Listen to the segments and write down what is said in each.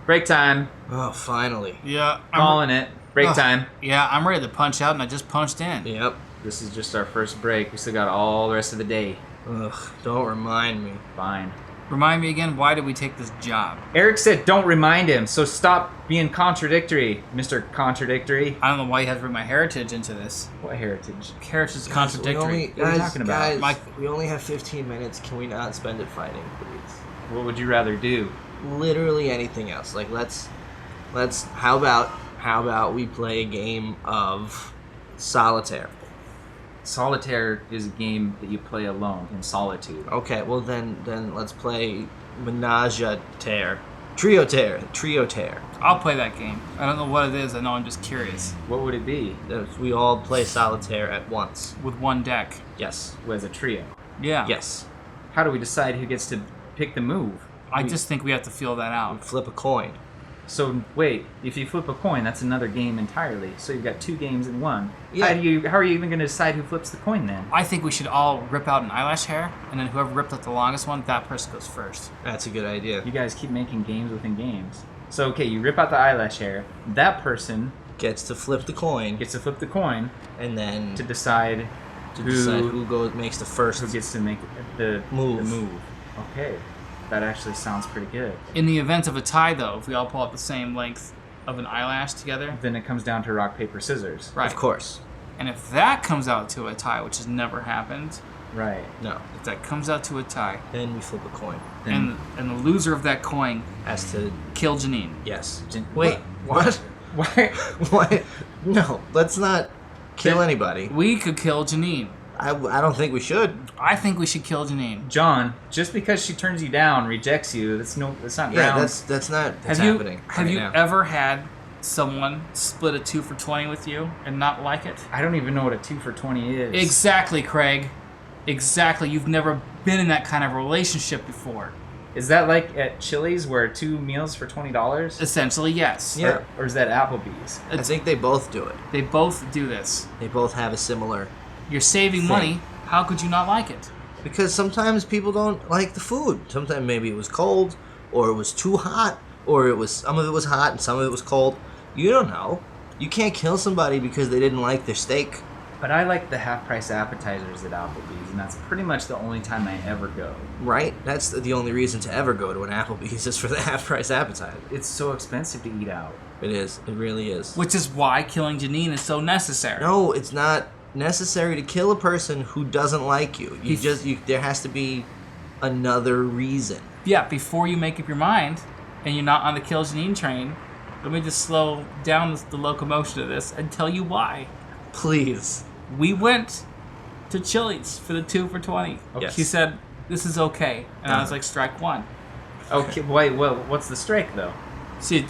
Break time. Oh, finally. Yeah. Calling it. Break time. Yeah, I'm ready to punch out, and I just punched in. Yep. This is just our first break. We still got all the rest of the day. Ugh, don't remind me. Fine. Remind me again, why did we take this job? Eric said don't remind him, so stop being contradictory, Mr. Contradictory. I don't know why you have to bring my heritage into this. What heritage? Heritage is contradictory. What are you talking about? Guys, we only have 15 minutes. Can we not spend it fighting, please? What would you rather do? Literally anything else. Like, let's. How about we play a game of solitaire? Solitaire is a game that you play alone in solitude. Okay, well then let's play Menage-a-Terre. Trio-Terre. I'll play that game. I don't know what it is. I know I'm just curious. What would it be? We all play solitaire at once. With one deck. Yes. As a trio. Yeah. Yes. How do we decide who gets to pick the move? I just think we have to feel that We out. flip a coin. So wait, if you flip a coin, that's another game entirely. So you've got two games in one. Yeah. How are you even going to decide who flips the coin then? I think we should all rip out an eyelash hair, and then whoever ripped out the longest one, that person goes first. That's a good idea. You guys keep making games within games. So okay, you rip out the eyelash hair. That person Gets to flip the coin, gets to flip the coin and then to decide who makes the first who gets to make the move. The move. Okay, that actually sounds pretty good. In the event of a tie, though, if we all pull out the same length of an eyelash together, Then it comes down to rock, paper, scissors. right? Of course. And if that comes out to a tie, which has never happened, Right. No. if that comes out to a tie, Then we flip a coin. Then and the loser of that coin As to kill Janine. yes. Wait, What? why? What? No. Let's not kill Then- anybody. We could kill Janine. I don't think we should. I think we should kill Janine. John, just because she turns you down, rejects you, that's not Yeah, grounds. that's not Have happening. Have right you now. ever had someone split a 2 for 20 with you and not like it? I don't even know what a 2 for 20 is. Exactly, Craig. Exactly. You've never been in that kind of relationship before. Is that like at Chili's where 2 meals for $20? Essentially, yes. Yeah. Or is that Applebee's? I think they both do it. They both do this. They both have a similar. You're saving Thing. money. How could you not like it? Because sometimes people don't like the food. Sometimes maybe it was cold, or it was too hot, or it was some of it was hot and some of it was cold. You don't know. You can't kill somebody because they didn't like their steak. But I like the half-price appetizers at Applebee's, and that's pretty much the only time I ever go. Right? That's the only reason to ever go to an Applebee's is for the half-price appetizer. It's so expensive to eat out. It is. It really is. Which is why killing Janine is so necessary. No, it's not necessary to kill a person who doesn't like you. There has to be another reason. Yeah, before you make up your mind and you're not on the kill Janine train, let me just slow down the locomotion of this and tell you why. Please. We went to Chili's for the 2 for 20. Yes. She said, "This is okay." And I was like, "Strike one." Okay, wait, well, what's the strike, though? She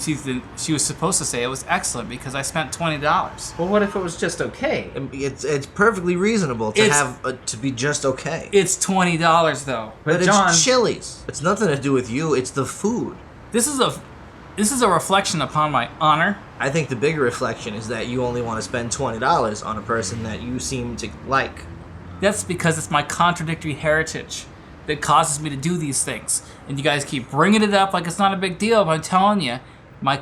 was supposed to say it was excellent because I spent $20. Well, what if it was just okay? It's perfectly reasonable to to be just okay. It's $20 though. But John, it's Chili's. It's nothing to do with you. It's the food. This is a reflection upon my honor. I think the bigger reflection is that you only want to spend $20 on a person that you seem to like. That's because it's my contradictory heritage that causes me to do these things. And you guys keep bringing it up like it's not a big deal, but I'm telling you, my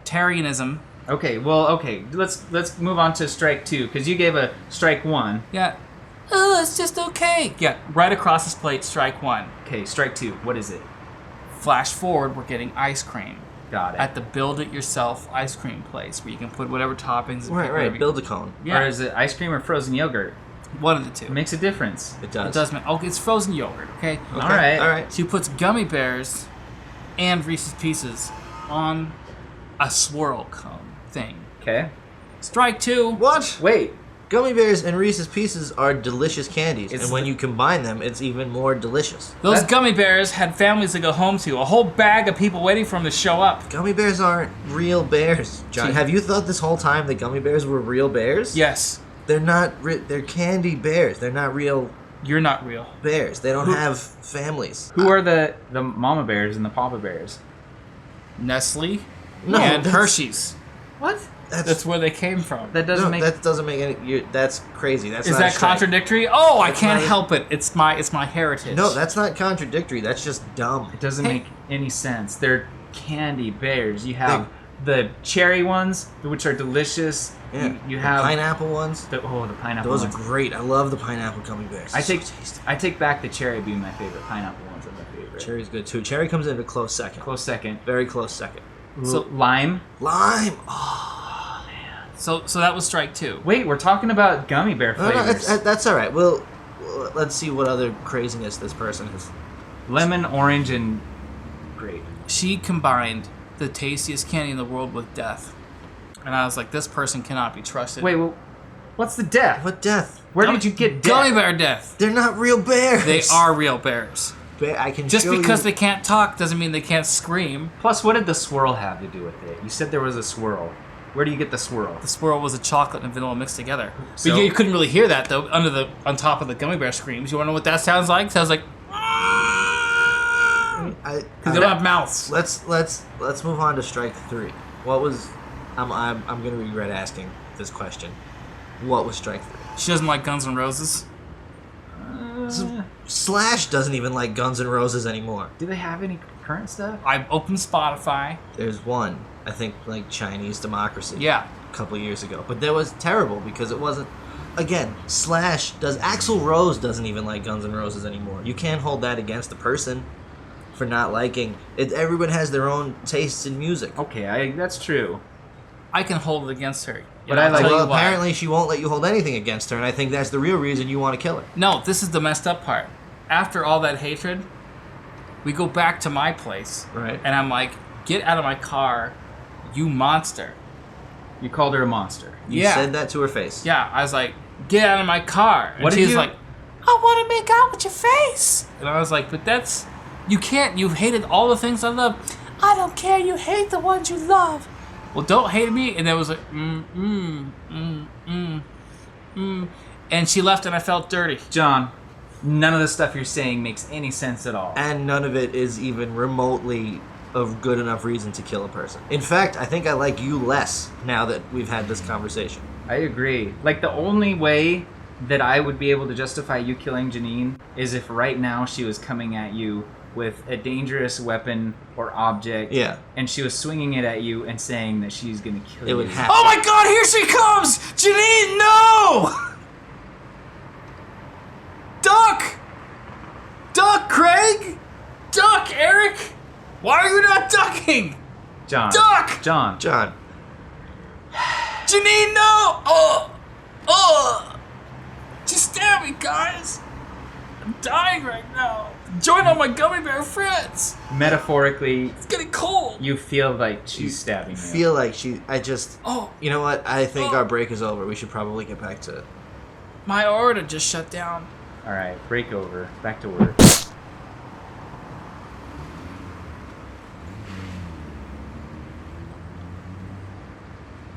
contradictarianism. Okay, let's move on to strike 2, because you gave a strike 1. Yeah. Oh, it's just okay. Yeah, right across this plate, strike 1. Okay, strike 2, what is it? Flash forward, we're getting ice cream. Got it. At the build-it-yourself ice cream place where you can put whatever toppings. and Right, whatever right. Build a cone. Yeah. Or is it ice cream or frozen yogurt? One of the two. It makes a difference. It does. It does. Okay, it's frozen yogurt. Okay. All right. All right. She puts gummy bears and Reese's Pieces on a swirl cone thing. Okay. Strike 2. What? Wait. Gummy bears and Reese's Pieces are delicious candies, It's and when you combine them, it's even more delicious. Those That- gummy bears had families to go home to. A whole bag of people waiting for them to show up. Gummy bears aren't real bears, John. See- Have you thought this whole time that gummy bears were real bears? Yes. They're not. They're candy bears. They're not real You're not real. bears. They don't have families. Who are the mama bears and the papa bears? Nestle No, and that's- Hershey's. What? That's where they came from. That doesn't make... That doesn't make any. That's crazy. That's Is not a that strike. contradictory? Oh, I That's can't not- help it. It's my heritage. No, that's not contradictory. That's just dumb. It doesn't Hey. make any sense. They're candy bears. You have the cherry ones, which are delicious. Yeah. You have pineapple ones. the pineapple Those ones. are great. I love the pineapple gummy bears. I So take tasty. I take back the cherry being my favorite. Pineapple ones are my favorite. Cherry's good too. Cherry comes in a close second. Close second. Very close second. So lime. Lime. Oh, So that was strike 2. Wait, we're talking about gummy bear no, flavors. that's all right. Well, let's see what other craziness this person has. Lemon, orange, and grape. She combined the tastiest candy in the world with death. And I was like, this person cannot be trusted. Wait, well, what's the death? What death? Where did you get death? Gummy bear death. They're not real bears. They are real bears. I can Just show because you. they can't talk doesn't mean they can't scream. Plus, what did the swirl have to do with it? You said there was a swirl. Where do you get the swirl? The swirl was a chocolate and vanilla mixed together. So- But you couldn't really hear that though on top of the gummy bear screams. You want to know what that sounds like? It sounds like because they don't have mouths. Let's move on to strike 3. What was? I'm gonna regret asking this question. What was strike 3? She doesn't like Guns N' Roses. Slash doesn't even like Guns N' Roses anymore. Do they have any current stuff? I opened Spotify. There's one, I think, like Chinese Democracy. Yeah. A couple of years ago, but that was terrible because it wasn't. Again, Slash does. Axl Rose doesn't even like Guns N' Roses anymore. You can't hold that against a person for not liking it. Everyone has their own tastes in music. Okay, that's true. I can hold it against her. But I like- Tell you Well, why. apparently she won't let you hold anything against her, and I think that's the real reason you want to kill her. No, this is the messed up part. After all that hatred, we go back to my place. Right. And I'm like, get out of my car, you monster. You called her a monster. You Yeah. said that to her face. Yeah, I was like, get out of my car. And What did she's you- like, I want to make out with your face. And I was like, but that's, you can't, you've hated all the things I love. I don't care, you hate the ones you love. Well, don't hate me. And there was like, and she left and I felt dirty. John, none of the stuff you're saying makes any sense at all. And none of it is even remotely of good enough reason to kill a person. In fact, I think I like you less now that we've had this conversation. I agree. Like, the only way that I would be able to justify you killing Janine is if right now she was coming at you with a dangerous weapon or object. Yeah. And she was swinging it at you and saying that she's going to kill It you. would have. Oh my God, here she comes! Janine, no! Duck! Duck, Craig! Duck, Eric! Why are you not ducking? John. Duck! John. John. Janine, no! Oh! Just stab me, guys! I'm dying right now. Join all my gummy bear friends. Metaphorically, It's getting cold. you feel like she's stabbing you. Feel like she. I just. Oh, You know what? I think Oh. our break is over. We should probably get back to. my aorta just shut down. All right, break over. Back to work.